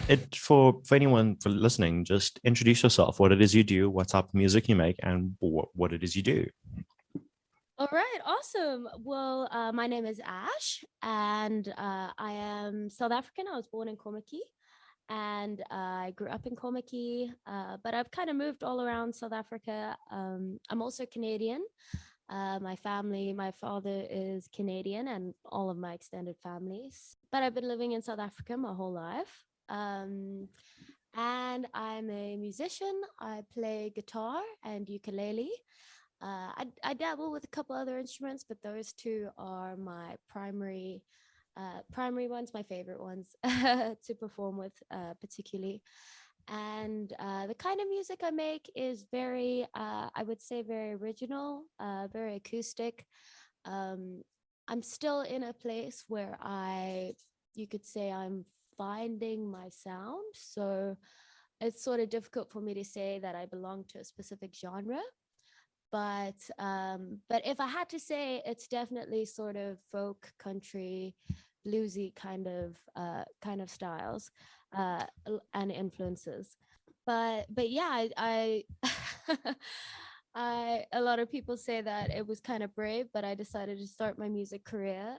it for anyone for listening, just introduce yourself, what it is you do, what type of music you make, and what it is you do. All right, awesome. Well, my name is Ash, and I am South African. I was born in Komaki, and I grew up in Komaki, but I've kind of moved all around South Africa. I'm also Canadian. My family, my father is Canadian, and all of my extended families. But I've been living in South Africa my whole life. And I'm a musician. I play guitar and ukulele. I dabble with a couple other instruments, but those two are my primary ones, my favorite ones to perform with, particularly. And the kind of music I make is very, I would say, very original, very acoustic. Um, I'm still in a place where you could say, I'm finding my sound. So it's sort of difficult for me to say that I belong to a specific genre, but if I had to say, it's definitely sort of folk, country, bluesy kind of styles, uh, and influences. But yeah, I a lot of people say that it was kind of brave, but I decided to start my music career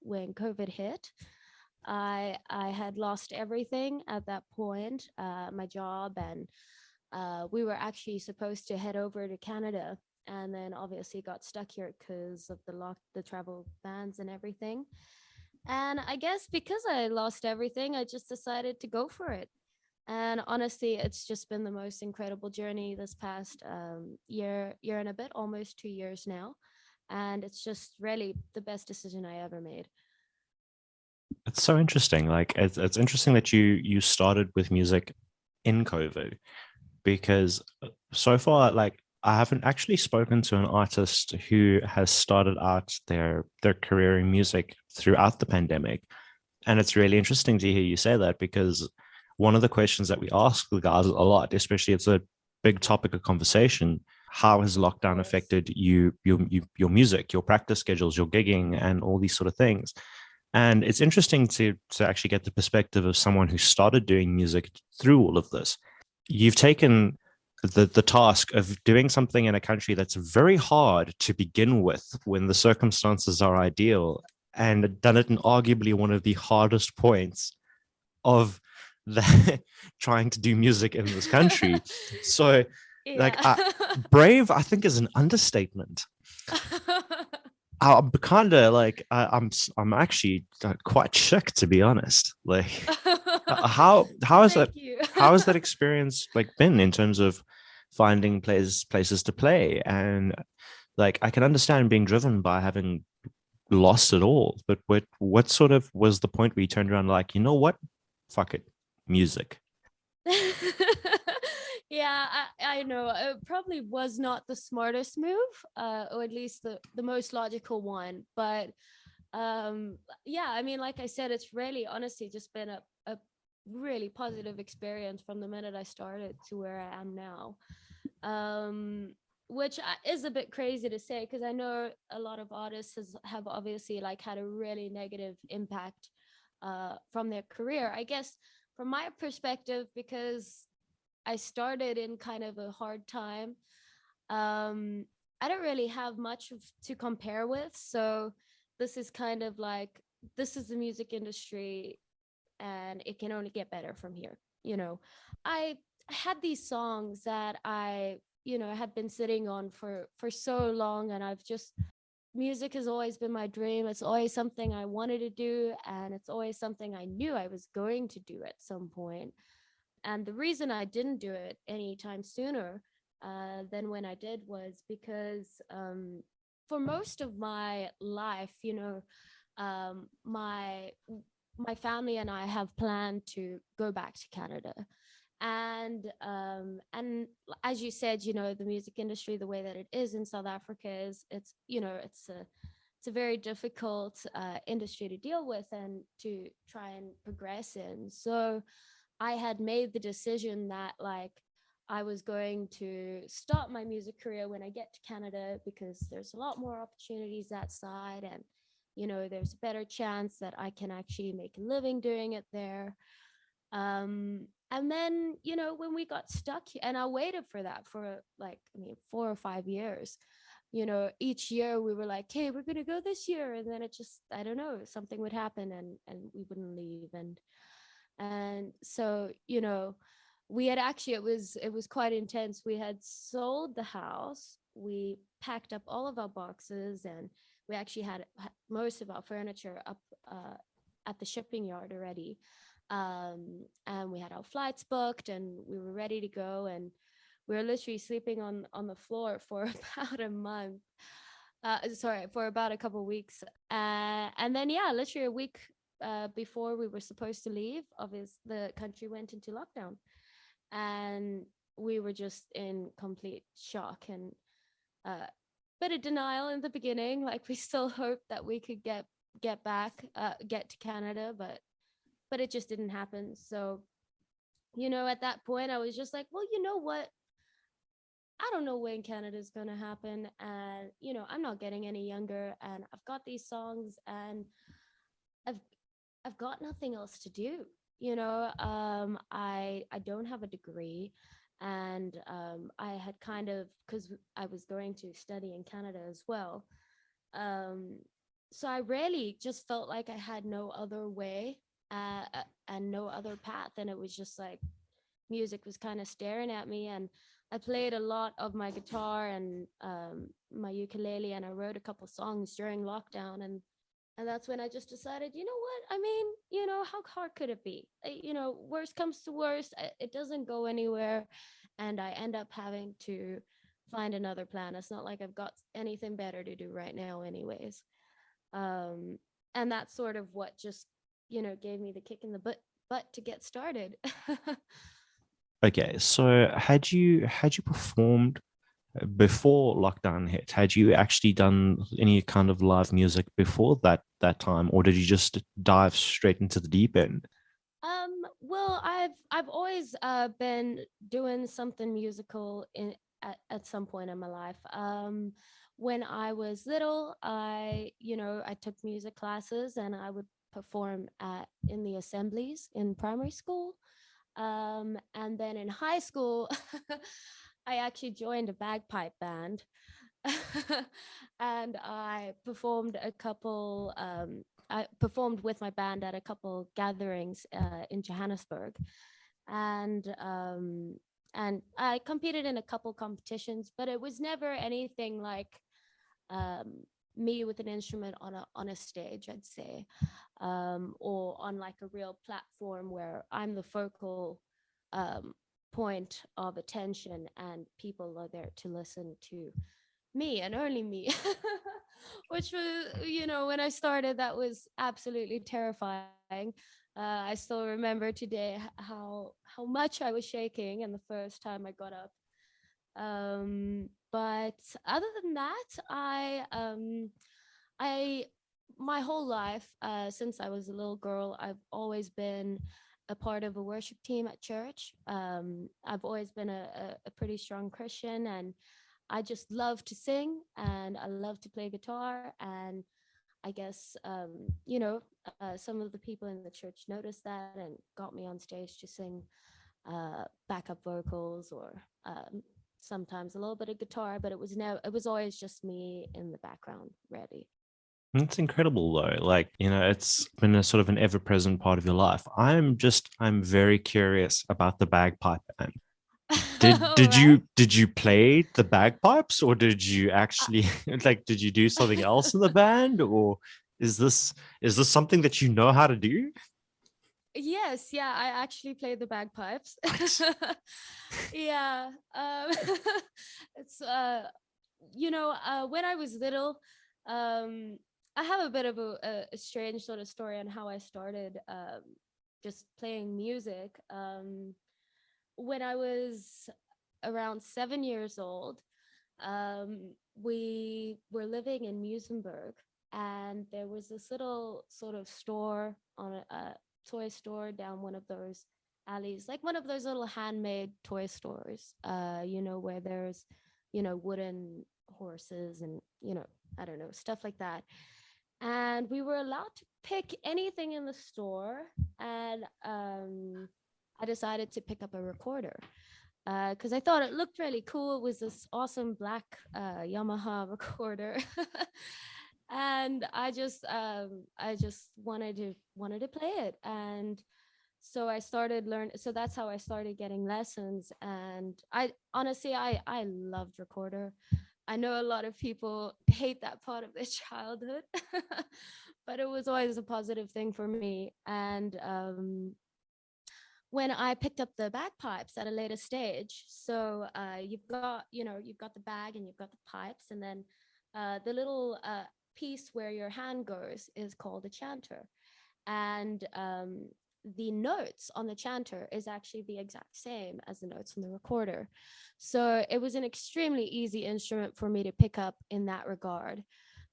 when COVID hit. I had lost everything at that point, my job, and we were actually supposed to head over to Canada, and then obviously got stuck here because of the travel bans and everything. And I guess because I lost everything, I just decided to go for it. And honestly, it's just been the most incredible journey this past year and a bit, almost 2 years now. And it's just really the best decision I ever made. It's so interesting. Like it's interesting that you started with music in COVID because so far, like I haven't actually spoken to an artist who has started out their career in music throughout the pandemic. And it's really interesting to hear you say that because one of the questions that we ask the guys a lot, especially it's a big topic of conversation, how has Of lockdown course. affected your music, your practice schedules, your gigging, and all these sort of things? And it's interesting to actually get the perspective of someone who started doing music through all of this. You've taken the task of doing something in a country that's very hard to begin with when the circumstances are ideal and done it in arguably one of the hardest points of the trying to do music in this country. So like Yeah. brave I think is an understatement. I'm kind of like I'm actually quite shook to be honest. Like how is that Thank you. how has that experience like been in terms of finding places to play? And like I can understand being driven by having lost it all, but what sort of was the point where you turned around like, you know what, fuck it, music. Yeah, I know. It probably was not the smartest move, or at least the most logical one. But yeah, I mean, like I said, it's really honestly just been a really positive experience from the minute I started to where I am now. Um, which is a bit crazy to say because I know a lot of artists have obviously like had a really negative impact from their career. I guess from my perspective, because I started in kind of a hard time. Um, I don't really have much to compare with, so this is kind of like this is the music industry, and it can only get better from here. You know, I had these songs that I had been sitting on for so long, and I've just music has always been my dream. It's always something I wanted to do, and it's always something I knew I was going to do at some point. And the reason I didn't do it anytime sooner than when I did was because for most of my life, my family and I have planned to go back to Canada. And as you said, the music industry, the way that it is in South Africa is it's a very difficult industry to deal with and to try and progress in. So I had made the decision that like I was going to start my music career when I get to Canada because there's a lot more opportunities that side, and there's a better chance that I can actually make a living doing it there. And then, when we got stuck, and I waited for that for like, 4 or 5 years. Each year we were like, hey, we're gonna go this year, and then it just, I don't know, something would happen, and we wouldn't leave. And so, we had actually, it was quite intense. We had sold the house, we packed up all of our boxes, and we actually had most of our furniture up at the shipping yard already. And we had our flights booked, and we were ready to go, and we were literally sleeping on the floor for about a month. Sorry, for about a couple of weeks. And then, yeah, literally a week before we were supposed to leave, obviously the country went into lockdown, and we were just in complete shock and bit of denial in the beginning. Like, we still hoped that we could get to Canada, but it just didn't happen. So, at that point, I was just like, well, you know what? I don't know when Canada's going to happen. And, I'm not getting any younger, and I've got these songs, and I've, I've got nothing else to do. I don't have a degree, and I had kind of, because I was going to study in Canada as well. Um, so I really just felt like I had no other way, and no other path. And it was just like music was kind of staring at me. And I played a lot of my guitar and my ukulele, and I wrote a couple songs during lockdown. And that's when I just decided, you know what? I mean, how hard could it be? Worst comes to worst, it doesn't go anywhere, and I end up having to find another plan. It's not like I've got anything better to do right now, anyways. Um, and that's sort of what just, gave me the kick in the butt to get started. Okay, so had you performed before lockdown hit? Had you actually done any kind of live music before that time, or did you just dive straight into the deep end? Well, I've always been doing something musical at some point in my life. When I was little, I took music classes, and I would perform in the assemblies in primary school. And then in high school, I actually joined a bagpipe band. And I performed with my band at a couple gatherings in Johannesburg, and I competed in a couple competitions, but it was never anything like um, me with an instrument on a stage, I'd say, or on like a real platform where I'm the focal um, point of attention, and people are there to listen to me and only me. Which was, when I started, that was absolutely terrifying. I still remember today how much I was shaking, and the first time I got up. But other than that, I my whole life, since I was a little girl, I've always been a part of a worship team at church. I've always been a pretty strong Christian, and I just love to sing, and I love to play guitar. And I guess, some of the people in the church noticed that and got me on stage to sing backup vocals, or sometimes a little bit of guitar, but it was always just me in the background, ready. It's incredible though. Like, it's been a sort of an ever-present part of your life. I'm very curious about the bagpipe band. Did All did right. you did you play the bagpipes, or did you actually like did you do something else in the band, or is this something that you know how to do? Yes, yeah, I actually play the bagpipes. What? Yeah, it's when I was little, um, I have a bit of a strange sort of story on how I started just playing music. When I was around 7 years old, we were living in Musenberg, and there was this little sort of store on a toy store down one of those alleys, like one of those little handmade toy stores, where there's, wooden horses and, I don't know, stuff like that. And we were allowed to pick anything in the store. And I decided to pick up a recorder because I thought it looked really cool. It was this awesome black Yamaha recorder. And I just wanted to play it. And so I started learn so that's how I started getting lessons. And I honestly I loved recorder. I know a lot of people hate that part of their childhood, but it was always a positive thing for me. And when I picked up the bagpipes at a later stage, so you've got the bag and you've got the pipes, and then the little piece where your hand goes is called a chanter. And the notes on the chanter is actually the exact same as the notes on the recorder. So it was an extremely easy instrument for me to pick up in that regard.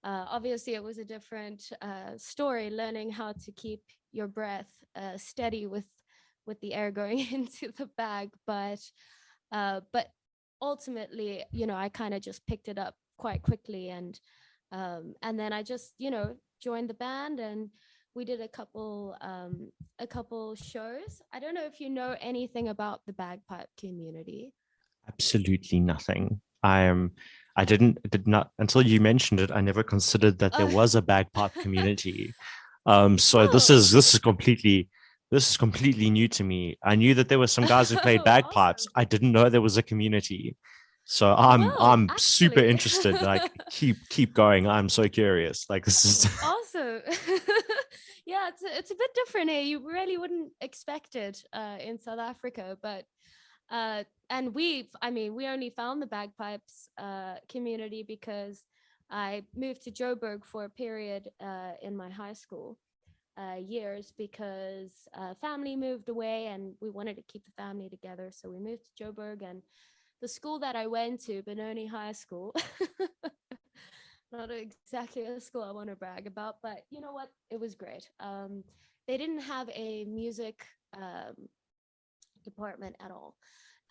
Obviously, it was a different story learning how to keep your breath steady with the air going into the bag, but ultimately, I kind of just picked it up quite quickly, and then I just joined the band, and we did a couple shows. I don't know if you know anything about the bagpipe community. Absolutely nothing. I did not until you mentioned it. I never considered that there Uh, was a bagpipe community. So oh, this is completely new to me. I knew that there were some guys who played bagpipes. awesome. I didn't know there was a community. So Well, I'm super actually, interested. Like keep going. I'm so curious. Like this is awesome. Yeah, it's a bit different here. You really wouldn't expect it in South Africa, but and we only found the bagpipes community because I moved to Joburg for a period in my high school years, because family moved away and we wanted to keep the family together. So we moved to Joburg, and the school that I went to, Benoni High School, not exactly a school I want to brag about, but you know what? It was great. They didn't have a music department at all.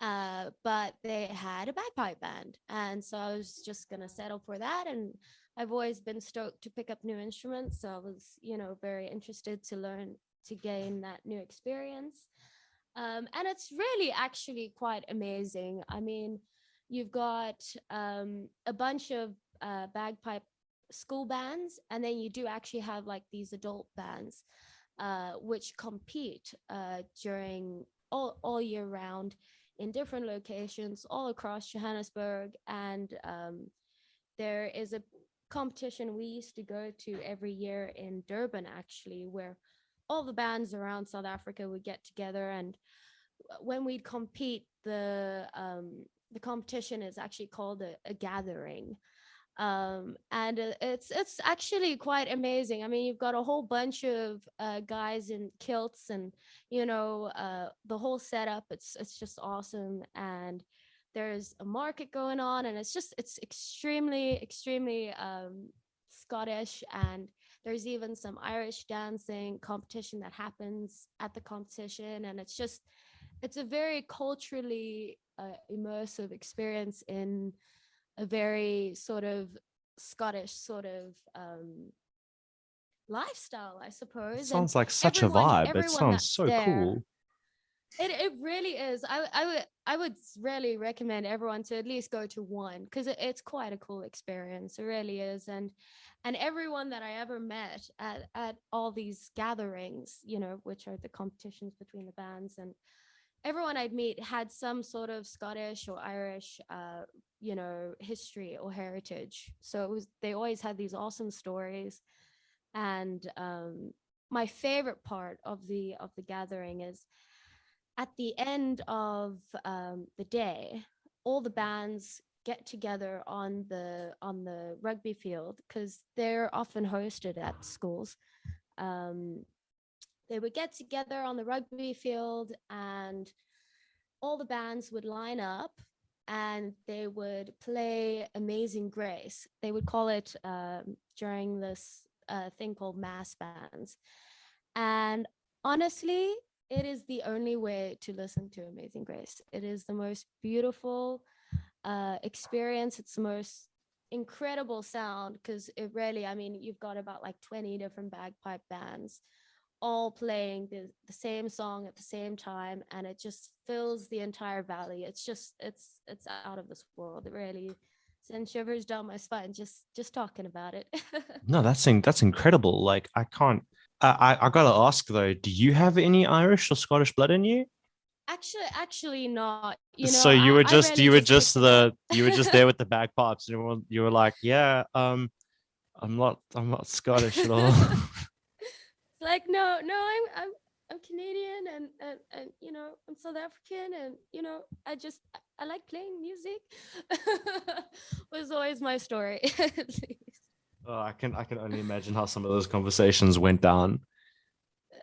But they had a bagpipe band. And so I was just going to settle for that. And I've always been stoked to pick up new instruments. So I was, very interested to learn, to gain that new experience. And it's really actually quite amazing. I mean, you've got a bunch of bagpipe school bands, and then you do actually have like these adult bands which compete during all year round in different locations all across Johannesburg. And there is a competition we used to go to every year in Durban, actually, where all the bands around South Africa would get together. And when we'd compete, the competition is actually called a gathering. And it's actually quite amazing. I mean, you've got a whole bunch of guys in kilts, and the whole setup. It's just awesome. And there's a market going on, and it's extremely Scottish. And there's even some Irish dancing competition that happens at the competition. And it's a very culturally immersive experience in a very sort of Scottish sort of lifestyle, I it suppose. And sounds like such a vibe. It everyone sounds that's so there, cool. it really is. I would really recommend everyone to at least go to one, because it's quite a cool experience. It really is. And everyone that I ever met at all these gatherings, which are the competitions between the bands, and everyone I'd meet had some sort of Scottish or Irish, history or heritage. So they always had these awesome stories. And my favorite part of the gathering is at the end of the day, all the bands get together on the rugby field, because they're often hosted at schools. Um, they would get together on the rugby field, and all the bands would line up and they would play Amazing Grace. They would call it during this thing called mass bands. And honestly, it is the only way to listen to Amazing Grace. It is the most beautiful experience. It's the most incredible sound, because it really, I mean, you've got about like 20 different bagpipe bands all playing the same song at the same time, and it just fills the entire valley. It's just it's out of this world. It really sends shivers down my spine just talking about it. No, that's incredible. Like I can't. I gotta ask though. Do you have any Irish or Scottish blood in you? Actually not. You know, So I really just picked it up. you were just there with the bagpipes, and you were like, yeah, I'm not Scottish at all. Like, no, no, I'm Canadian, and you know, I'm South African, and you know, I like playing music. Was always my story. At least. Oh, I can only imagine how some of those conversations went down.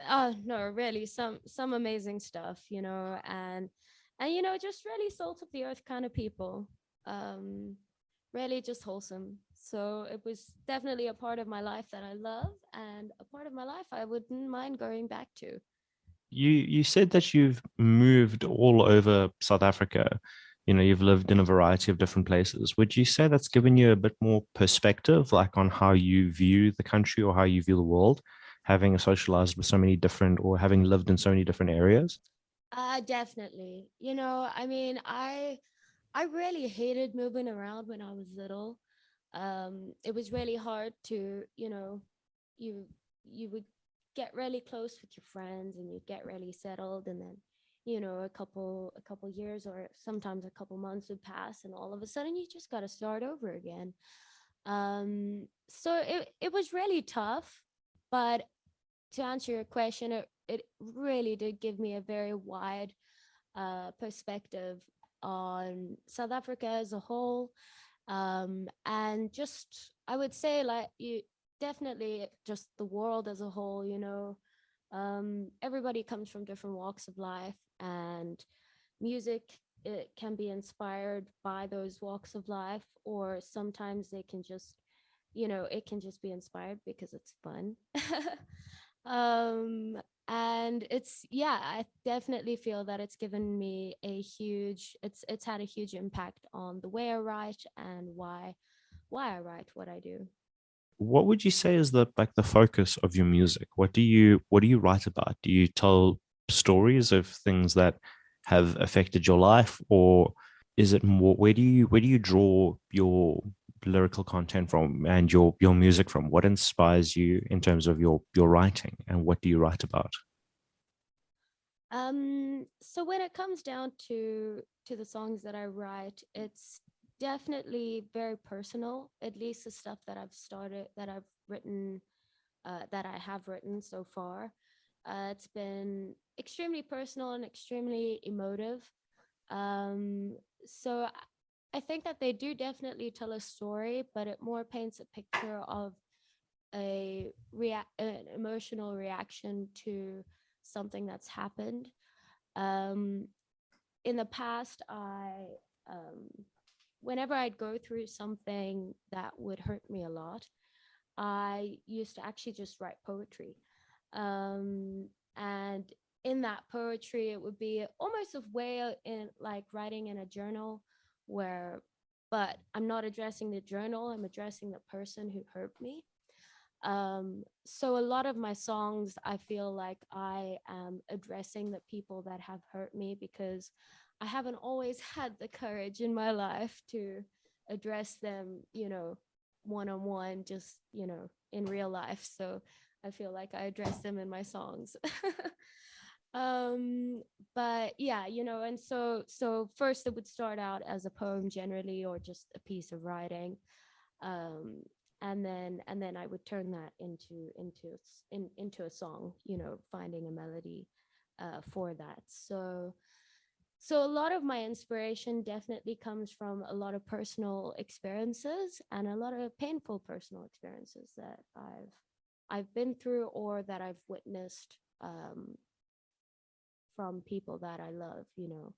Oh no, really, some amazing stuff, you know, and you know, just really salt of the earth kind of people. Um, really just wholesome. So it was definitely a part of my life that I love, and a part of my life I wouldn't mind going back to. You said that you've moved all over South Africa. You know, you've lived in a variety of different places. Would you say that's given you a bit more perspective, like on how you view the country or how you view the world, having socialized with so many different or having lived in so many different areas? Definitely. You know, I mean, I really hated moving around when I was little. It was really hard to, you know, you you would get really close with your friends and you'd get really settled, and then, you know, a couple years or sometimes a couple months would pass, and all of a sudden you just got to start over again. So it was really tough, but to answer your question, it really did give me a very wide perspective on South Africa as a whole. And just, I would say, like, you definitely just the world as a whole, you know. Everybody comes from different walks of life, and music, it can be inspired by those walks of life, or sometimes they can just, you know, it can just be inspired because it's fun. um and it's, yeah, I definitely feel that it's given me a huge, it's had a huge impact on the way I write and why I write what I do. What would you say is the like the focus of your music? What do you write about? Do you tell stories of things that have affected your life, or is it more where do you draw your lyrical content from and your music from? What inspires you in terms of your writing, and what do you write about? So when it comes down to the songs that I write, it's definitely very personal, at least the stuff that I've written, that I have written so far. It's been extremely personal and extremely emotive. Um, so I think that they do definitely tell a story, but it more paints a picture of an emotional reaction to something that's happened. Um, in the past, um, whenever I'd go through something that would hurt me a lot, I used to actually just write poetry. And in that poetry, it would be almost a way in like writing in a journal where, but I'm not addressing the journal, I'm addressing the person who hurt me. So a lot of my songs, I feel like I am addressing the people that have hurt me, because I haven't always had the courage in my life to address them, you know, one on one, just, you know, in real life. So I feel like I address them in my songs. um but yeah, you know, and so first it would start out as a poem generally, or just a piece of writing. um and then I would turn that into a song, you know, finding a melody for that. So a lot of my inspiration definitely comes from a lot of personal experiences, and a lot of painful personal experiences that I've been through, or that I've witnessed, from people that I love, you know.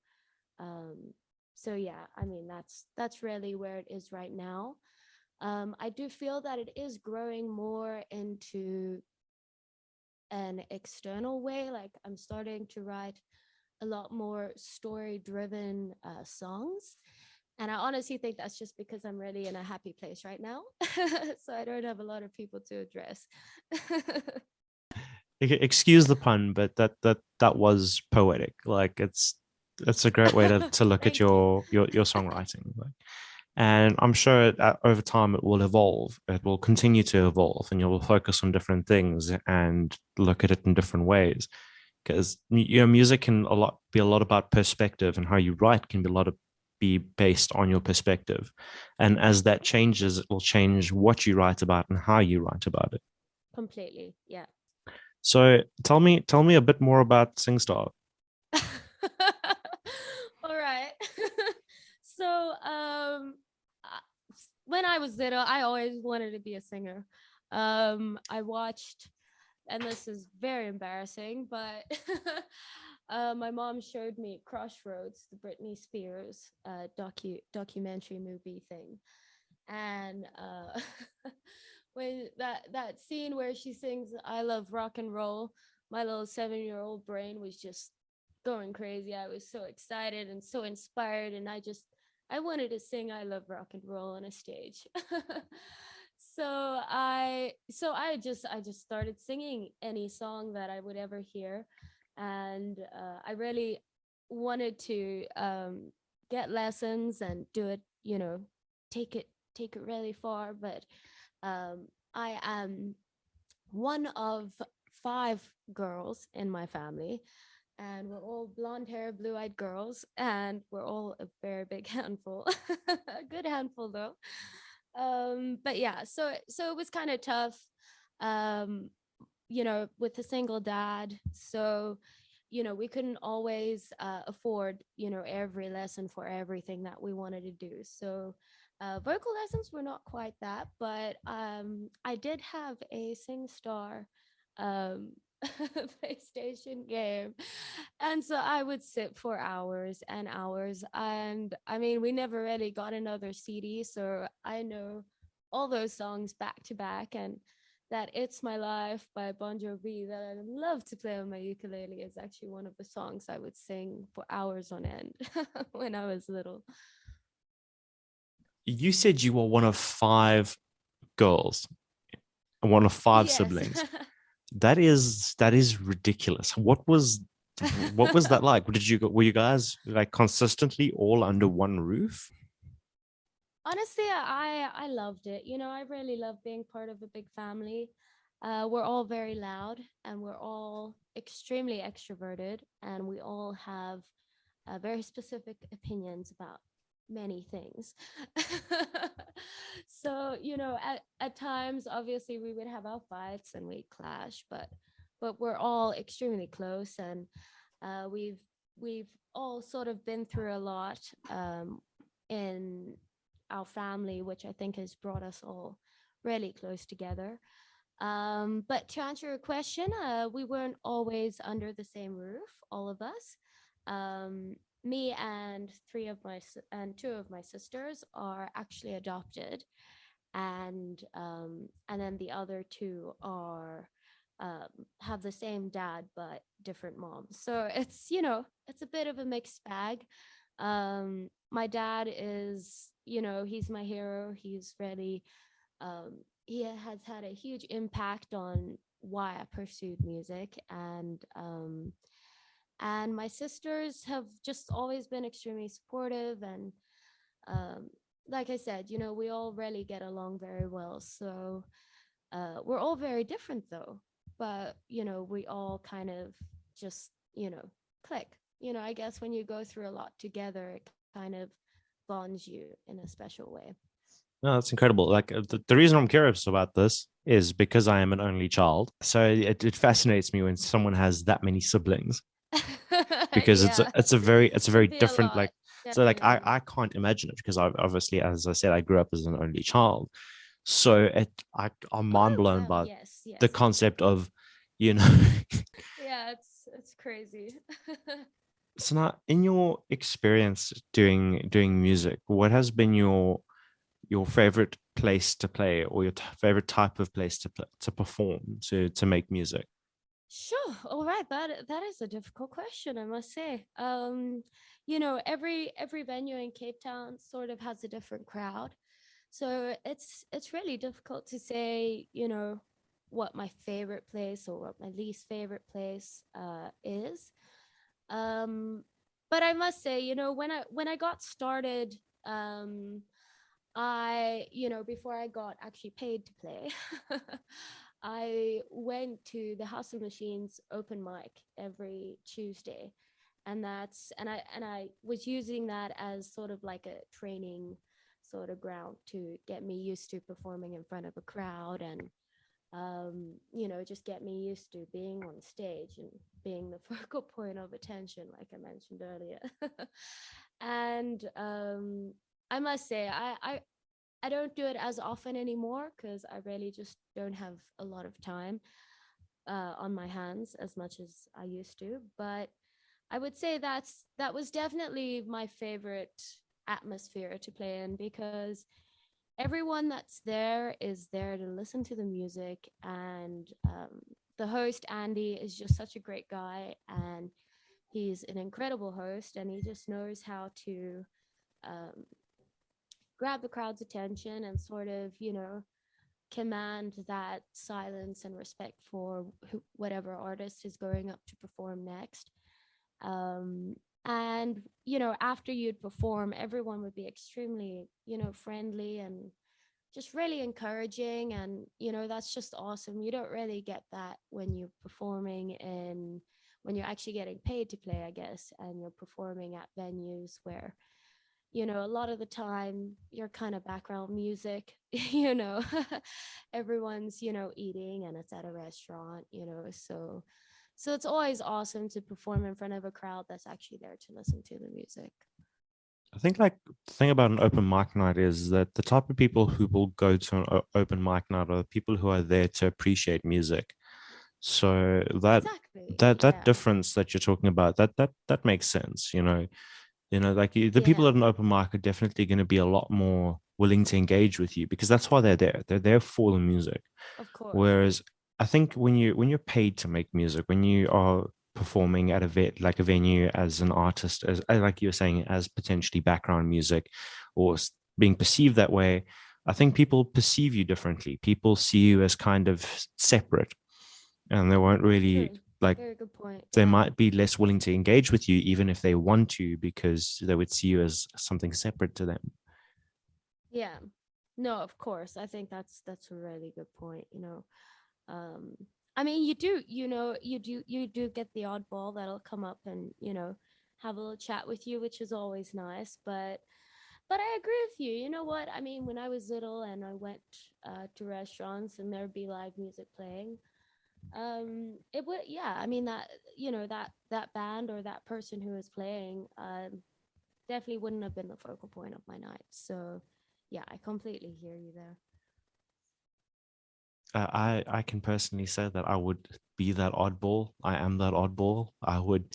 So yeah, I mean, that's really where it is right now. I do feel that it is growing more into an external way. Like, I'm starting to write a lot more story driven songs. And I honestly think that's just because I'm really in a happy place right now. So I don't have a lot of people to address. excuse the pun, but that was poetic. Like it's a great way to look at Thank you. your songwriting. Like, and I'm sure over time it will evolve. It will continue to evolve, and you'll focus on different things and look at it in different ways. Because music can be a lot about perspective, and how you write can be a lot of be based on your perspective. And as that changes, it will change what you write about and how you write about it. Completely. Yeah. So tell me a bit more about SingStar. All right. So, when I was little, I always wanted to be a singer. I watched, and this is very embarrassing, but my mom showed me Crossroads, the Britney Spears documentary movie thing, and when that scene where she sings "I Love Rock and Roll," my little 7-year-old brain was just going crazy. I was so excited and so inspired, and I wanted to sing "I Love Rock and Roll" on a stage. I just started singing any song that I would ever hear, and I really wanted to get lessons and do it. Take it take it really far. But I am one of 5 girls in my family, and we're all blonde hair, blue eyed girls, and we're all a very big handful. A good handful though. But yeah, so it was kind of tough, um, with a single dad. So, we couldn't always afford, every lesson for everything that we wanted to do. So, vocal lessons were not quite that, but I did have a SingStar um, PlayStation game. And so I would sit for hours and hours. And I mean, we never really got another CD. So I know all those songs back to back. And that "It's My Life" by Bon Jovi that I love to play on my ukulele is actually one of the songs I would sing for hours on end when I was little. You said you were one of 5 girls, one of five Yes. siblings. That is ridiculous. What was that like? Were you guys like consistently all under one roof? Honestly, I loved it. I really love being part of a big family. We're all very loud, and we're all extremely extroverted, and we all have very specific opinions about many things. So, at times, obviously, we would have our fights and we'd clash, but we're all extremely close, and we've all sort of been through a lot in our family, which I think has brought us all really close together. But to answer your question, we weren't always under the same roof, all of us. Me and 2 of my sisters are actually adopted, and then the other two are have the same dad but different moms. So it's a bit of a mixed bag. My dad is, he's my hero. He's really he has had a huge impact on why I pursued music, and my sisters have just always been extremely supportive, and um, like I said, we all really get along very well. So we're all very different though, but we all kind of just click. I guess when you go through a lot together, it kind of bonds you in a special way. No, that's incredible. Like the reason I'm curious about this is because I am an only child. So it fascinates me when someone has that many siblings, because Yeah, it's a very can be a different, lot, like, so like definitely. I can't imagine it, because I obviously, as I said, I grew up as an only child. So I'm mind Oh blown wow, by yes, the yes, concept of, you know. yeah, it's crazy. So now, in your experience doing music, what has been your favorite place to play, or your favorite type of place to to perform, to make music? Sure. All right. That is a difficult question, I must say. Every venue in Cape Town sort of has a different crowd. So it's really difficult to say, what my favorite place or what my least favorite place is. Um, but I must say, when I got started, before I got actually paid to play, I went to the House of Machines open mic every Tuesday, and I was using that as sort of like a training sort of ground to get me used to performing in front of a crowd, and just get me used to being on stage and being the focal point of attention, like I mentioned earlier. And I must say, I don't do it as often anymore because I really just don't have a lot of time on my hands as much as I used to. But I would say that was definitely my favorite atmosphere to play in, because everyone that's there is there to listen to the music, and the host Andy is just such a great guy, and he's an incredible host, and he just knows how to um, grab the crowd's attention and sort of command that silence and respect for whatever artist is going up to perform next. um, and after you'd perform, everyone would be extremely friendly and just really encouraging, and that's just awesome. You don't really get that when you're performing in when you're actually getting paid to play, I guess, and you're performing at venues where a lot of the time you're kind of background music. Everyone's eating, and it's at a restaurant, so it's always awesome to perform in front of a crowd that's actually there to listen to the music. I think like the thing about an open mic night is that the type of people who will go to an open mic night are the people who are there to appreciate music. So Exactly, that yeah. difference that you're talking about, that makes sense. Like the people Yeah, at an open mic are definitely going to be a lot more willing to engage with you because that's why they're there. They're there for the music. of course. Whereas I think when you're paid to make music, when you are performing at like a venue as an artist, as like you were saying, as potentially background music, or being perceived that way, I think people perceive you differently. People see you as kind of separate, and they won't really True. like. Very good point. They Yeah. might be less willing to engage with you, even if they want to, because they would see you as something separate to them. Yeah. No, of course. I think that's a really good point, Um I mean, you do get the oddball that'll come up and, have a little chat with you, which is always nice, but I agree with you. You know what? I mean, when I was little and I went to restaurants and there'd be live music playing, it would, yeah, I mean, that band or that person who was playing definitely wouldn't have been the focal point of my night. So yeah, I completely hear you there. I can personally say that I would be that oddball. I am that oddball. I would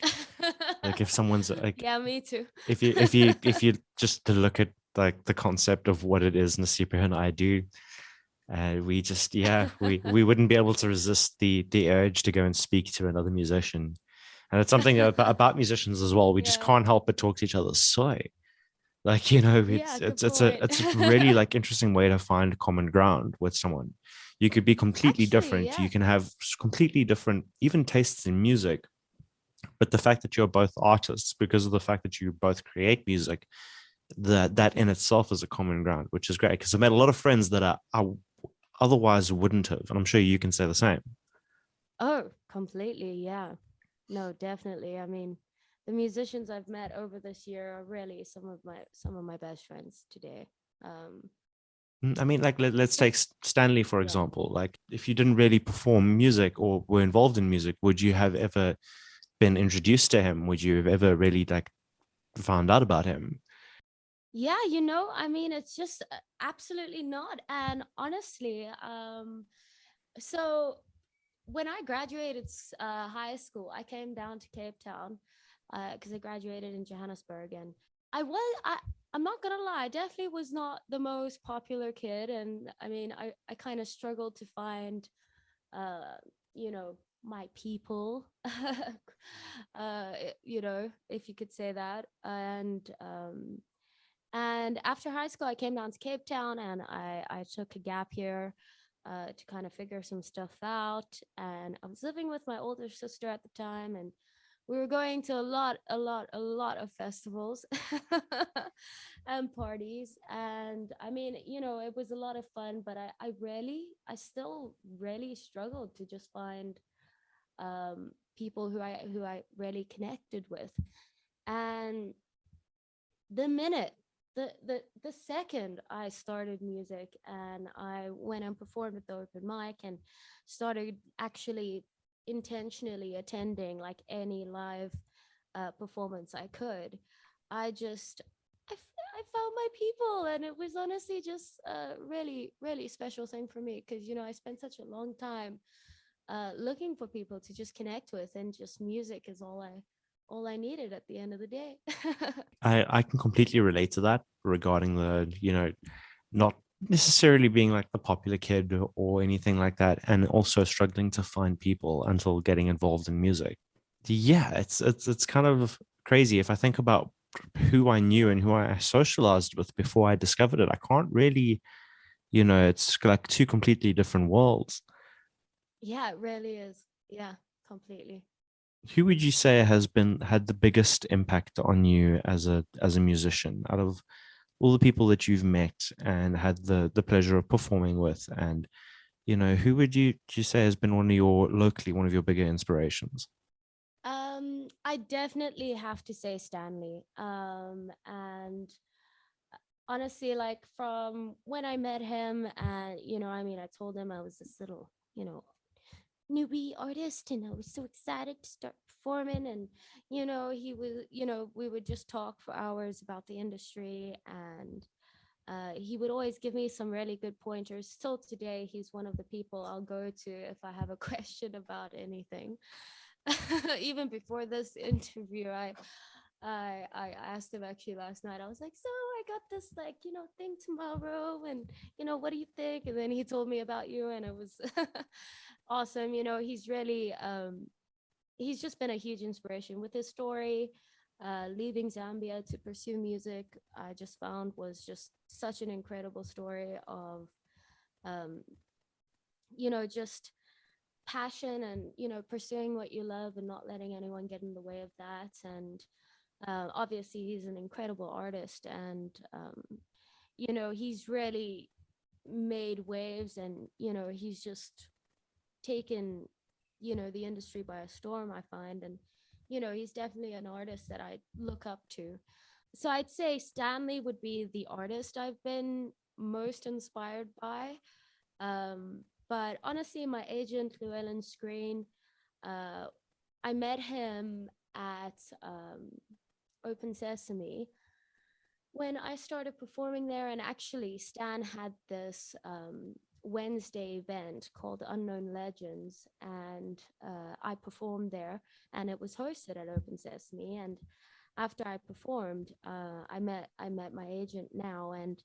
like if someone's like Yeah, me too. if you just to look at like the concept of what it is Nasipa and I do, we just we wouldn't be able to resist the urge to go and speak to another musician, and it's something about musicians as well. We just Yeah. can't help but talk to each other. So like Yeah, good it's point. a really like interesting way to find common ground with someone. You could be completely Actually, different. You yeah. can have completely different even tastes in music, but the fact that you're both artists because of the fact that you both create music, that in itself is a common ground, which is great because I've met a lot of friends that I otherwise wouldn't have, and I'm sure you can say the same. Oh, completely. Yeah. No, definitely. I mean, the musicians I've met over this year are really some of my best friends today. Um, I mean, like let's take Stanley for yeah. example. Like, if you didn't really perform music or were involved in music, would you have ever been introduced to him? Would you have ever really like found out about him? Yeah, I mean, it's just absolutely not. And honestly, so when I graduated high school, I came down to Cape Town because I graduated in Johannesburg, and I was I'm not gonna lie, I definitely was not the most popular kid, and I mean, I kind of struggled to find, uh, my people, if you could say that, and after high school, I came down to Cape Town, and I took a gap year. to kind of figure some stuff out. And I was living with my older sister at the time, and we were going to a lot of festivals and parties. And I mean, it was a lot of fun, but I still really struggled to just find people who I really connected with. And the minute the second I started music and I went and performed at the open mic and started actually intentionally attending like any live performance I could, I found my people, and it was honestly just a really really special thing for me, because I spent such a long time looking for people to just connect with, and just music is all I needed at the end of the day. I can completely relate to that regarding the, not necessarily being like the popular kid or anything like that, and also struggling to find people until getting involved in music. Yeah, it's kind of crazy if I think about who I knew and who I socialized with before I discovered it. I can't really, it's like two completely different worlds. Yeah, it really is. Yeah, completely. Who would you say has been had the biggest impact on you as a musician out of all the people that you've met and had the pleasure of performing with? And who would you say has been one of your bigger inspirations? I definitely have to say Stanley. And honestly, like from when I met him, and I mean, I told him I was this little, newbie artist, and I was so excited to start performing. And he was, we would just talk for hours about the industry, and he would always give me some really good pointers. Still today, he's one of the people I'll go to if I have a question about anything. Even before this interview, I asked him actually last night. I was like, so I got this like thing tomorrow, and what do you think? And then he told me about you, and it was awesome. He's really he's just been a huge inspiration with his story. Leaving Zambia to pursue music, I just found was just such an incredible story of um, just passion, and pursuing what you love and not letting anyone get in the way of that. And obviously he's an incredible artist, and he's really made waves, and he's just taken the industry by a storm, I find. And he's definitely an artist that I look up to. So I'd say Stanley would be the artist I've been most inspired by. But honestly, my agent, Llewellyn Screen, uh, I met him at Open Sesame when I started performing there. And actually, Stan had this Wednesday event called Unknown Legends, and I performed there, and it was hosted at Open Sesame. And after I performed, I met my agent now, and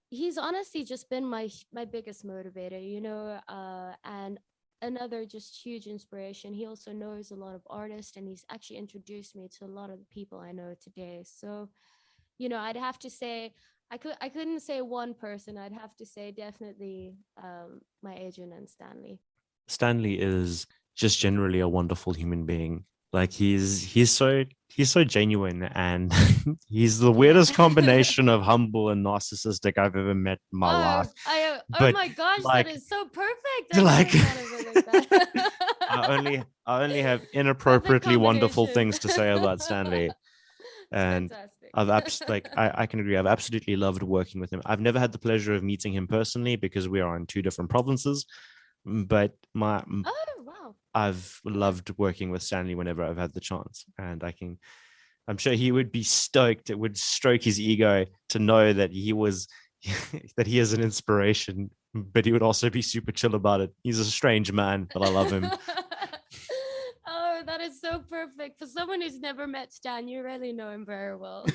he's honestly just been my biggest motivator, and another just huge inspiration. He also knows a lot of artists, and he's actually introduced me to a lot of the people I know today. So I'd have to say I couldn't say one person. I'd have to say definitely my agent and Stanley. Stanley is just generally a wonderful human being. Like he's so genuine, and he's the Yeah. weirdest combination of humble and narcissistic I've ever met in my life. Oh But my gosh, that like is so perfect. I never like thought of it like that. I only have Perfect inappropriately wonderful combination. things to say about Stanley. It's And fantastic. I can agree. I've absolutely loved working with him. I've never had the pleasure of meeting him personally because we are in two different provinces. But Oh wow. I've Yeah. loved working with Stanley whenever I've had the chance, and I'm sure he would be stoked. It would stroke his ego to know that he was that he is an inspiration, but he would also be super chill about it. He's a strange man, but I love him. Oh, that is so perfect. For someone who's never met Stan, you really know him very well.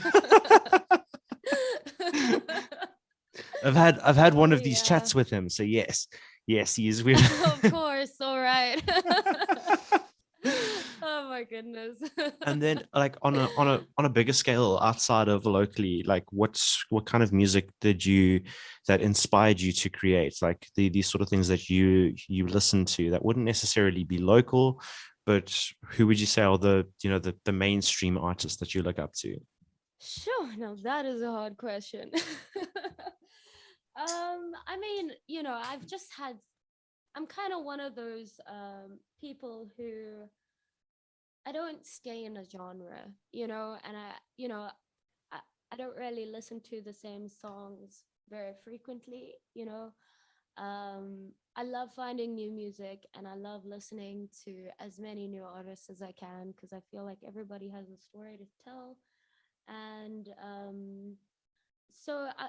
I've had one Oh of these yeah. chats with him, so yes, he is. We've Of course. All right. Oh my my goodness. And then like on a bigger scale outside of locally, like what kind of music did you that inspired you to create, like these sort of things that you listen to that wouldn't necessarily be local, but who would you say are the mainstream artists that you look up to? Sure, now that is a hard question. I mean, I've just had I'm kind of one of those people who I don't stay in a genre, and I, I don't really listen to the same songs very frequently, I love finding new music and I love listening to as many new artists as I can because I feel like everybody has a story to tell. And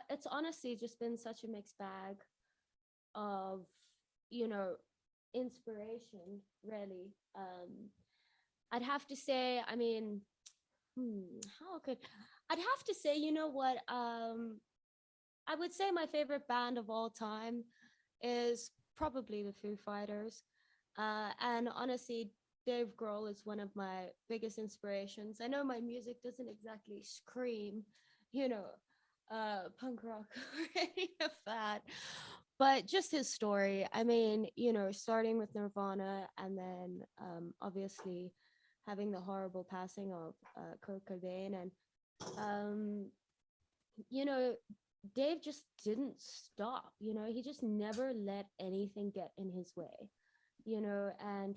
it's honestly just been such a mixed bag of, you know, inspiration, really. I'd have to say, I mean, how could I'd have to say, you know what? I would say my favorite band of all time is probably the Foo Fighters. And honestly, Dave Grohl is one of my biggest inspirations. I know my music doesn't exactly scream, you know, punk rock or any of that, but just his story. I mean, starting with Nirvana and then obviously having the horrible passing of Kurt Cobain and um, you know, Dave just didn't stop, he just never let anything get in his way, and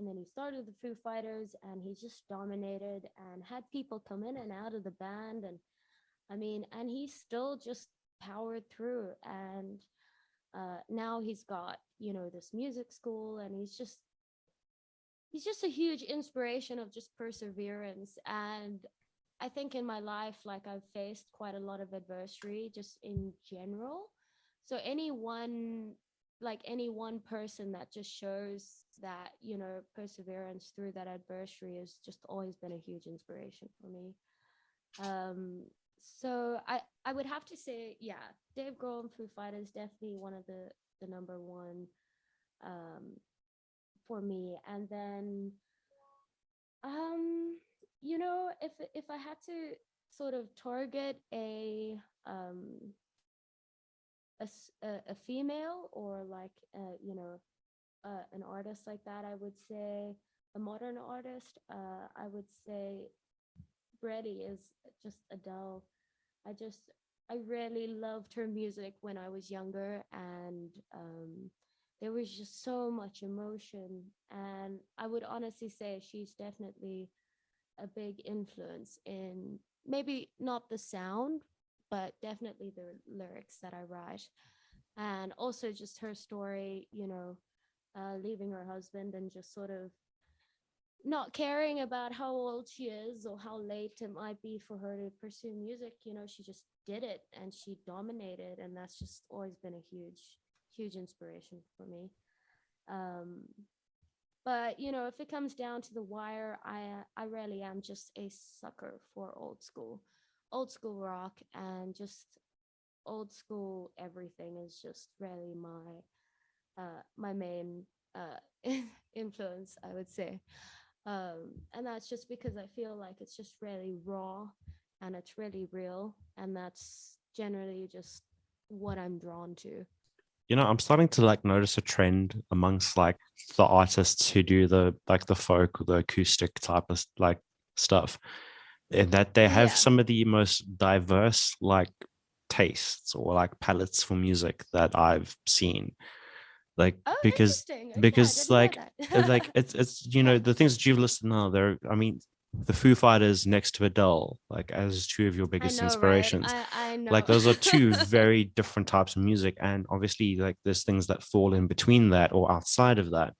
then he started the Foo Fighters and he just dominated and had people come in and out of the band. And I mean, and he still just powered through. And now he's got, this music school and he's just a huge inspiration of just perseverance. And I think in my life, like I've faced quite a lot of adversity just in general. So any one person that just shows that, perseverance through that adversity has just always been a huge inspiration for me. So I would have to say, yeah, Dave Grohl and Foo Fighters definitely one of the number one um, for me. And then if I had to sort of target a female or like an artist like that, I would say a modern artist. I would say Brady is just Adele. I just I really loved her music when I was younger, and there was just so much emotion. And I would honestly say she's definitely a big influence in maybe not the sound, but definitely the lyrics that I write. And also just her story, leaving her husband and just sort of not caring about how old she is or how late it might be for her to pursue music. She just did it and she dominated. And that's just always been a huge, huge inspiration for me. Um, but if it comes down to the wire, I really am just a sucker for old school rock, and just old school everything is just really my main influence, I would say. And that's just because I feel like it's just really raw and it's really real, and that's generally just what I'm drawn to. I'm starting to like notice a trend amongst like the artists who do the folk or the acoustic type of like stuff, and that they have Yeah. some of the most diverse like tastes or like palettes for music that I've seen. Like Oh, because interesting. Okay, I because didn't know like that. it's the things that you've listed now, they're, I mean, the Foo Fighters next to Adele, like as two of your I biggest know, right? inspirations, I like know. those are two very different types of music. And obviously like there's things that fall in between that or outside of that.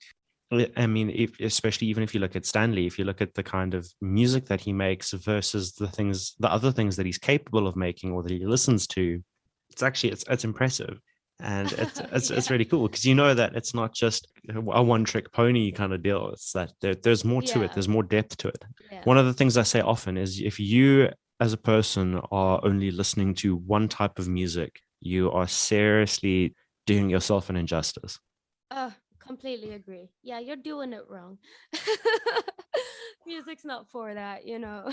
I mean, especially even if you look at Stanley, if you look at the kind of music that he makes versus the other things that he's capable of making or that he listens to, it's impressive. And it's Yeah. really cool because that it's not just a one trick pony kind of deal. It's that there's more to it. Yeah. There's more depth to it. Yeah. One of the things I say often is if you as a person are only listening to one type of music, you are seriously doing yourself an injustice. Oh, completely agree. Yeah, you're doing it wrong. Music's not for that, you know.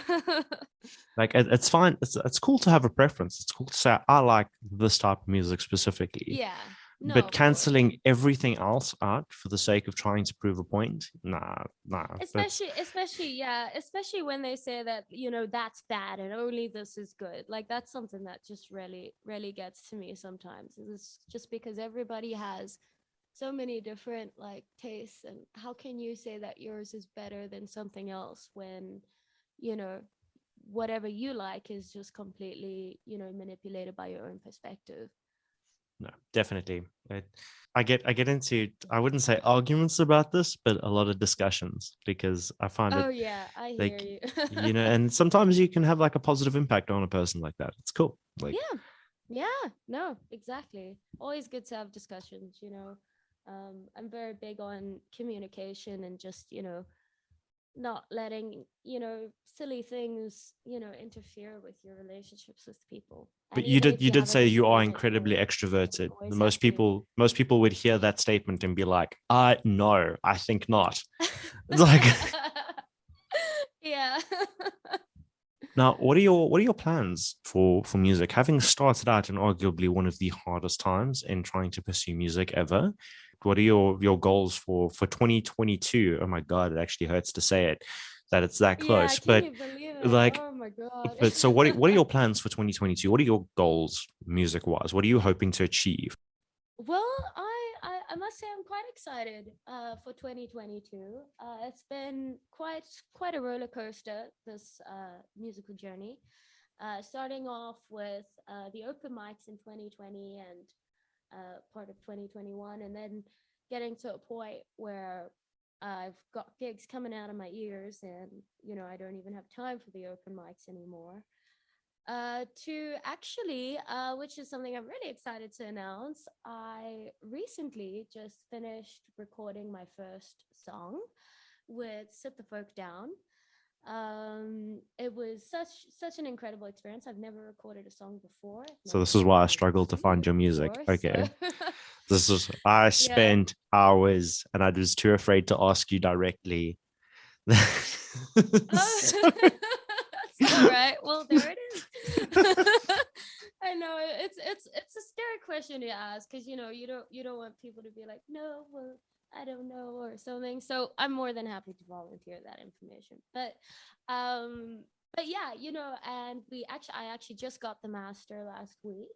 Like it's fine. It's cool to have a preference. It's cool to say I like this type of music specifically, Yeah, no, but of course. canceling everything else out for the sake of trying to prove a point, nah, nah. That's Especially, yeah, especially when they say that, you know, that's bad and only this is good. Like that's something that just really gets to me sometimes. It's just because everybody has so many different like tastes, and how can you say that yours is better than something else when, you know, whatever you like is just completely, you know, manipulated by your own perspective. no, definitely. I get into, I wouldn't say arguments about this, but a lot of discussions because I find it Oh yeah, I hear like, you. and sometimes you can have like a positive impact on a person like that. It's cool. Like, Yeah, yeah, no, exactly. Always good to have discussions, you know. I'm very big on communication and just, you know, not letting, you know, silly things, you know, interfere with your relationships with people. but And even if you you did have a say you are disagreement, you incredibly know, it doesn't extroverted. always have to. Most people would hear that statement and be like, I no, I think not. It's like, Yeah. now, what are your plans for music? Having started out in arguably one of the hardest times in trying to pursue music ever, what are your goals for 2022? Oh my God, it actually hurts to say it that it's that Yeah, close. can But you believe it? like, Oh my God. but so what are your plans for 2022? What are your goals music wise? What are you hoping to achieve? Well, I must say I'm quite excited for 2022. It's been quite a roller coaster, this musical journey. Starting off with the open mics in 2020 and part of 2021, and then getting to a point where I've got gigs coming out of my ears, and you know I don't even have time for the open mics anymore. To actually, which is something I'm really excited to announce, I recently just finished recording my first song with Sit the Folk Down. It was such an incredible experience. I've never recorded a song before, So never this is why I recorded struggled to single, find your of music. course. Okay. So This is I yeah. spent hours and I was too afraid to ask you directly. Oh, So- that's all right. Well, there it is. I know it's a scary question to ask because you know you don't want people to be like, no, well, I don't know or something. So I'm more than happy to volunteer that information. Um, but yeah, you know, and I actually just got the master last week,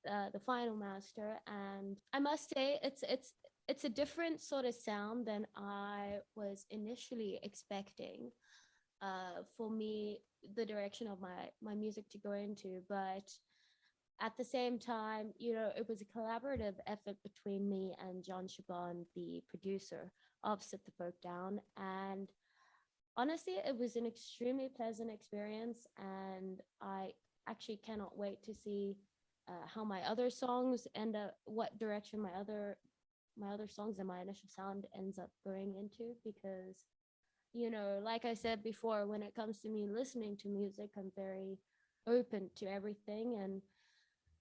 the final master, and I must say it's a different sort of sound than I was initially expecting for me, the direction of my music to go into. But at the same time, you know, it was a collaborative effort between me and John Chabon, the producer of Sit the Folk Down. And honestly, it was an extremely pleasant experience. And I actually cannot wait to see how my other songs end up, what direction my other songs and my initial sound ends up going into, because you know, like I said before, when it comes to me listening to music, I'm very open to everything. And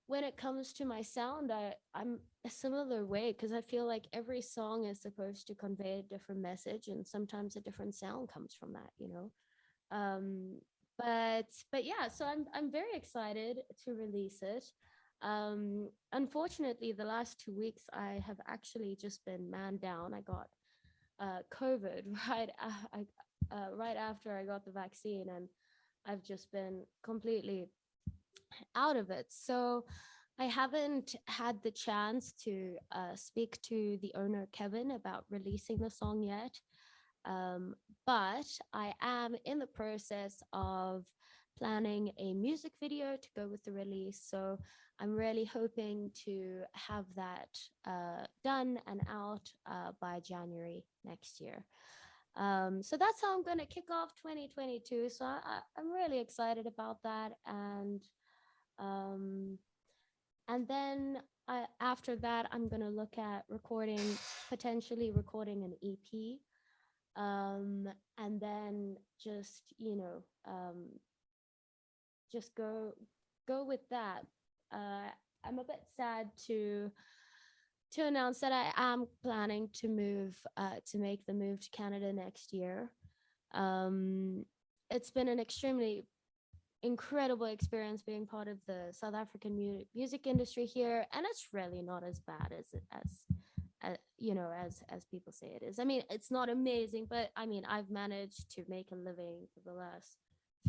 when it comes to my sound, I'm a similar way because I feel like every song is supposed to convey a different message, and sometimes a different sound comes from that, you know. Um, but yeah, so I'm very excited to release it. Unfortunately, the last 2 weeks I have actually just been man down. I got COVID right after I got the vaccine, and I've just been completely out of it. So I haven't had the chance to speak to the owner Kevin about releasing the song yet. Um, but I am in the process of planning a music video to go with the release. So I'm really hoping to have that done and out by January next year. So that's how I'm going to kick off 2022. So I'm really excited about that. Um, and then after that, I'm going to look at potentially recording an EP, and then just just go with that. I'm a bit sad to to announce that I am planning to move, to make the move to Canada next year. Um, it's been an extremely incredible experience being part of the South African music industry here, and it's really not as bad as you know, as people say it is. I mean, it's not amazing, but I mean, I've managed to make a living for the last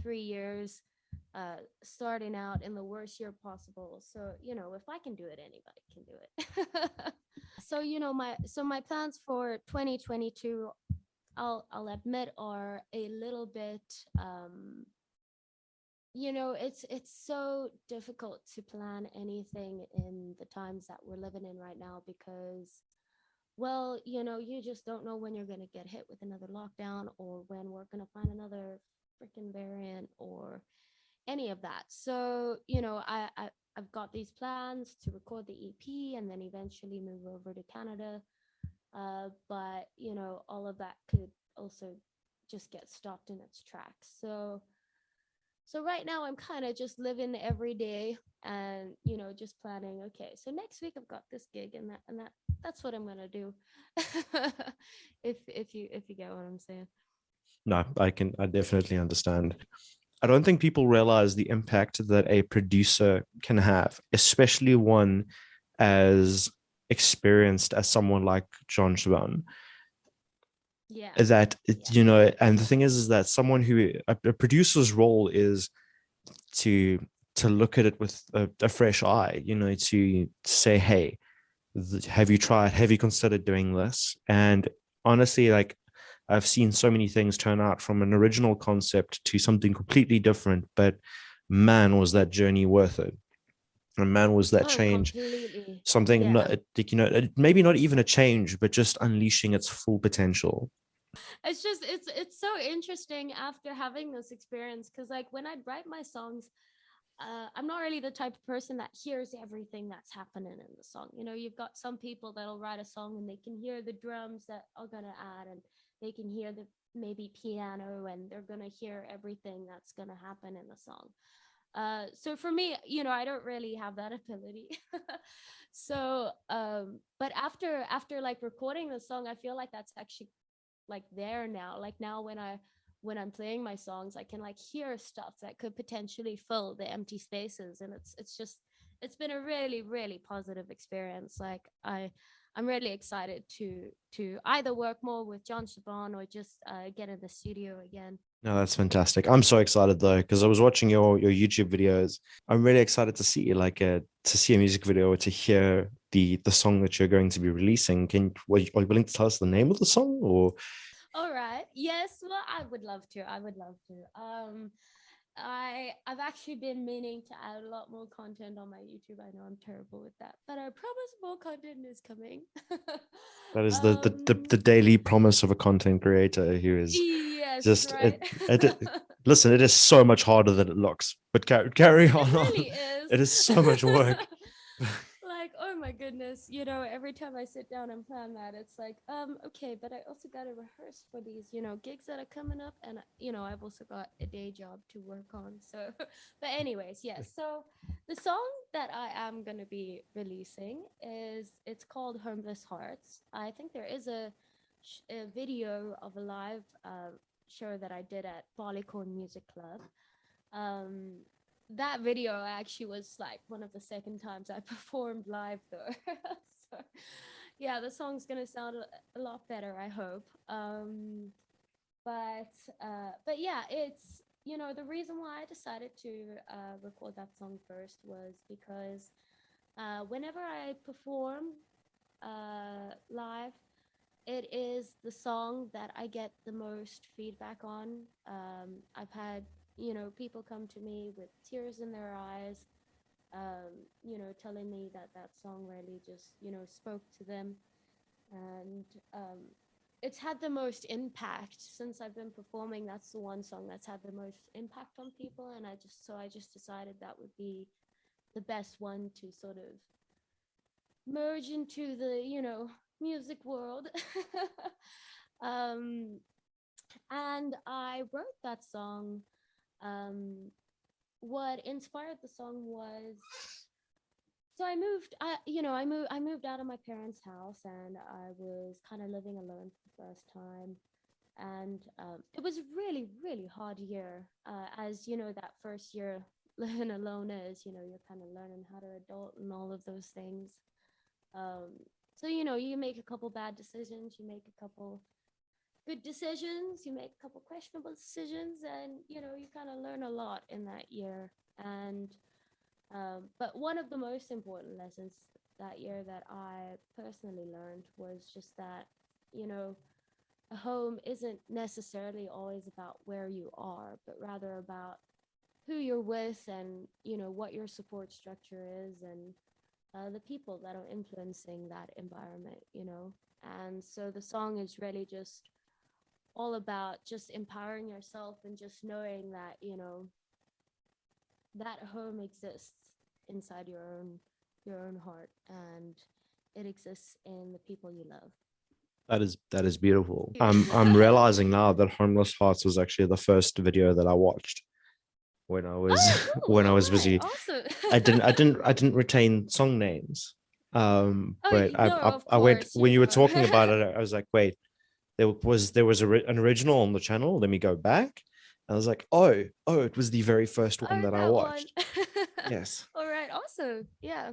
3 years, starting out in the worst year possible. So you know, if I can do it, anybody can do it. So you know, my plans for 2022, I'll admit, are a little bit, you know, it's so difficult to plan anything in the times that we're living in right now, because, well, you know, you just don't know when you're going to get hit with another lockdown, or when we're going to find another freaking variant, or any of that. So you know, I've got these plans to record the EP and then eventually move over to Canada, but you know, all of that could also just get stopped in its tracks. So right now I'm kind of just living every day, and you know, just planning, okay, so next week I've got this gig, and that's what I'm going to do. If you get what I'm saying. No, I definitely understand. I don't think people realize the impact that a producer can have, especially one as experienced as someone like John Siobhan. Yeah. That Yeah. you know, and the thing is that someone who a producer's role is to look at it with a fresh eye, you know, to say, hey, have you tried, have you considered doing this? And honestly, like, I've seen so many things turn out from an original concept to something completely different, but man, was that journey worth it. And man, was that Oh, change completely. something Yeah. not, you know, maybe not even a change, but just unleashing its full potential. It's just, it's so interesting after having this experience, because like when I write my songs, I'm not really the type of person that hears everything that's happening in the song. You know, you've got some people that'll write a song and they can hear the drums that are gonna add, and they can hear the maybe piano, and they're gonna hear everything that's gonna happen in the song. So for me, you know, I don't really have that ability. So, but after like recording the song, I feel like that's actually like there now. Like now when I'm playing my songs, I can like hear stuff that could potentially fill the empty spaces, and it's been a really really positive experience. Like I'm really excited to either work more with John Siobhan, or just get in the studio again. No, that's fantastic. I'm so excited though, because I was watching your YouTube videos. I'm really excited to see like a to see a music video, or to hear the song that you're going to be releasing. Are you willing to tell us the name of the song, or? All right. Yes. Well, I would love to. I would love to. I've actually been meaning to add a lot more content on my YouTube. I know I'm terrible with that, but I promise more content is coming. That is um. the daily promise of a content creator who is Yes. just Right. listen, it is so much harder than it looks, but carry It on. really is. It is so much work. Like, oh my goodness, you know, every time I sit down and plan that, it's like, okay, but I also got to rehearse for these, you know, gigs that are coming up, and you know, I've also got a day job to work on. So, but anyways, yes. So the song that I am gonna be releasing it's called Homeless Hearts. I think there is a video of a live show that I did at Barleycorn Music Club. um that video actually was like one of the second times I performed live though. So yeah, the song's gonna sound a lot better, I hope. But yeah, it's, you know, the reason why I decided to record that song first was because whenever I perform live, it is the song that I get the most feedback on. I've had, you know, people come to me with tears in their eyes, you know, telling me that that song really just, you know, spoke to them. And it's had the most impact since I've been performing. That's the one song that's had the most impact on people. And I just decided that would be the best one to sort of merge into the, you know, music world. um and I wrote that song. What inspired the song was So I moved out of my parents' house, and I was kind of living alone for the first time. And it was a really, really hard year. As you know, that first year living alone is, you're kind of learning how to adult and all of those things. Um, so, you make a couple bad decisions, you make a couple good decisions, you make a couple questionable decisions, and, you kind of learn a lot in that year. And but one of the most important lessons that year that I personally learned was just that, you know, a home isn't necessarily always about where you are, but rather about who you're with, and, what your support structure is, and the people that are influencing that environment. And so the song is really just all about just empowering yourself and just knowing that, that home exists inside your own heart, and it exists in the people you love. That is beautiful. I'm realizing now that Homeless Hearts was actually the first video that I watched when I was cool. when I was busy. Awesome. I didn't retain song names. But I went when you were talking about it. I was like, wait, there was an original on the channel. Let me go back. I was like, oh, it was the very first one that I watched. Yes. All right. Awesome. Yeah.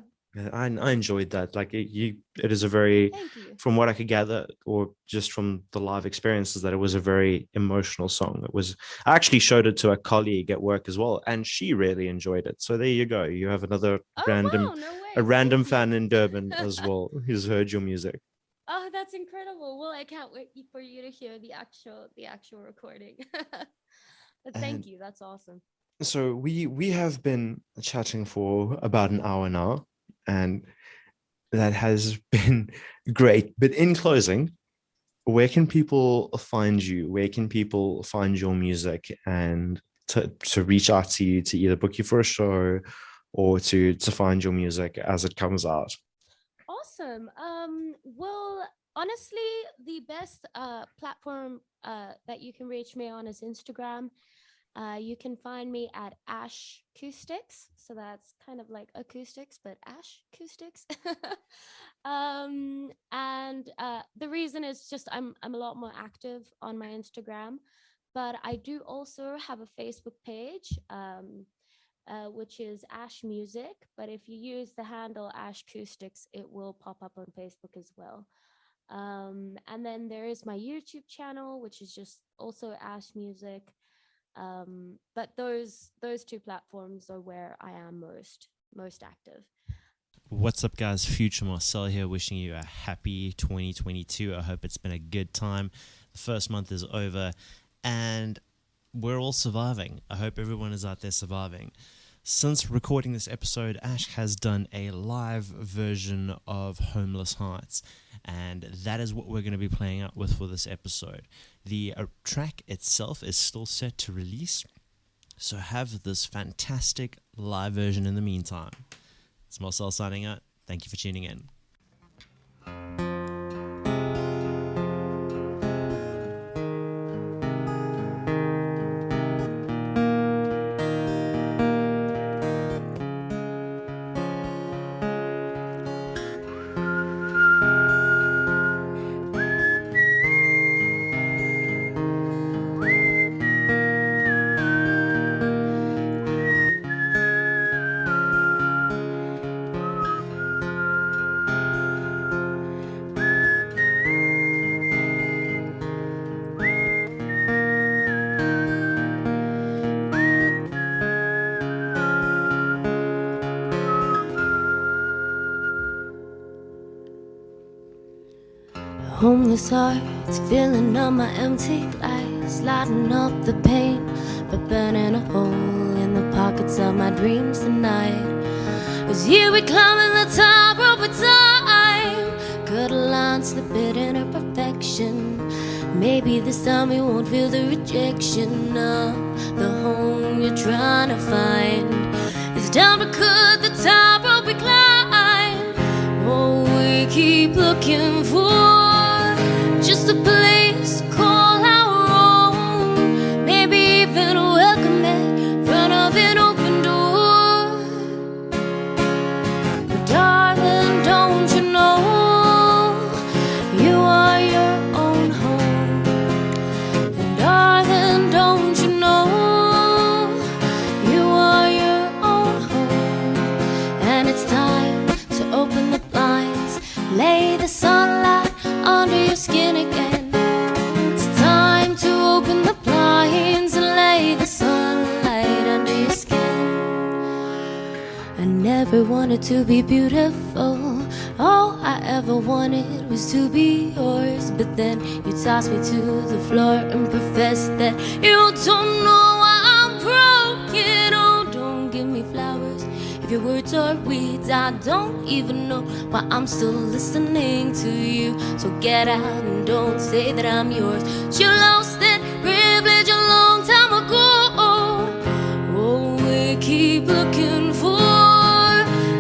I enjoyed that. Like it is a very, Thank you. from what I could gather, or just from the live experiences, that it was a very emotional song. I actually showed it to a colleague at work as well, and she really enjoyed it. So there you go. You have another Wow, no way. a random Thank fan you. in Durban as well who's heard your music. Oh, that's incredible. Well, I can't wait for you to hear the actual recording. But thank you. That's awesome. So we have been chatting for about an hour now, and that has been great. But in closing, where can people find you? Where can people find your music, and to reach out to you, to either book you for a show or to find your music as it comes out? Awesome. Well, honestly, the best platform that you can reach me on is Instagram. You can find me at Ash Acoustics. So that's kind of like acoustics, but Ash Acoustics. And the reason is just I'm a lot more active on my Instagram, but I do also have a Facebook page, which is Ash Music. But if you use the handle Ash Acoustics, it will pop up on Facebook as well. And then there is my YouTube channel, which is just also Ash Music. But those two platforms are where I am most active. What's up, guys? Future Marcel here, wishing you a happy 2022. I hope it's been a good time. The first month is over, and we're all surviving. I hope everyone is out there surviving. Since recording this episode, Ash has done a live version of Homeless Hearts, and that is what we're going to be playing out with for this episode. The track itself is still set to release, so have this fantastic live version in the meantime. It's Marcel signing out. Thank you for tuning in. Homeless hearts filling up my empty glass, lighting up the pain, but burning a hole in the pockets of my dreams tonight. As here we climbing the top rope of time, cut a line, slip it in her perfection. Maybe this time we won't feel the rejection of the home you're trying to find. It's time to cut the top rope we climb. Oh, we keep looking for just a place to call our own, maybe even welcome back in front of an open door. But never wanted to be beautiful. All I ever wanted was to be yours. But then you tossed me to the floor and professed that you don't know why I'm broken. Oh, don't give me flowers if your words are weeds. I don't even know why I'm still listening to you. So get out and don't say that I'm yours. You lost that privilege a long time ago. Oh, we keep looking for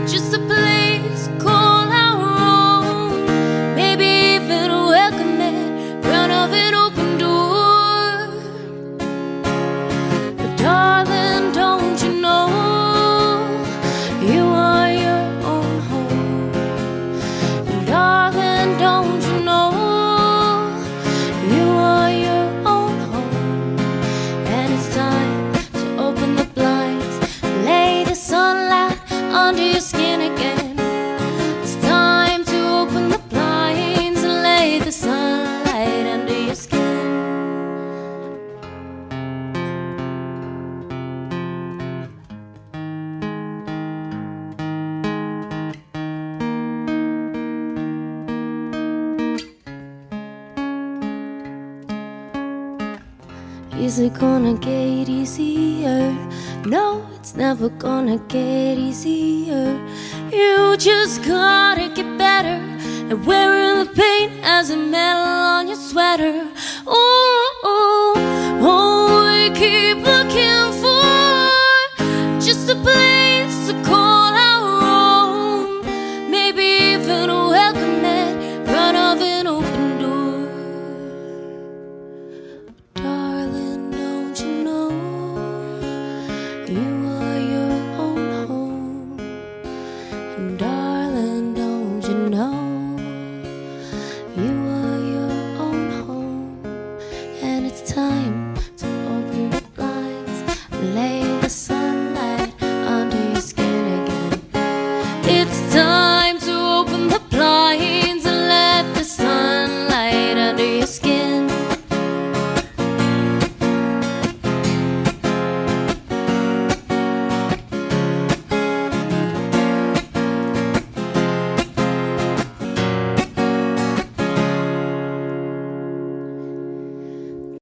just a place called our own. Maybe even a welcoming front of an open door. But darling, don't you know you are your own home? And darling, don't you know you are your own home? And it's time to open the blinds, lay the sunlight under your skin again. It's time to open the blinds and lay the sunlight under your skin. Is it gonna get easier? No, it's never gonna get easier. You just gotta get better at wearing the paint as a medal on your sweater. Oh, oh, oh, we keep looking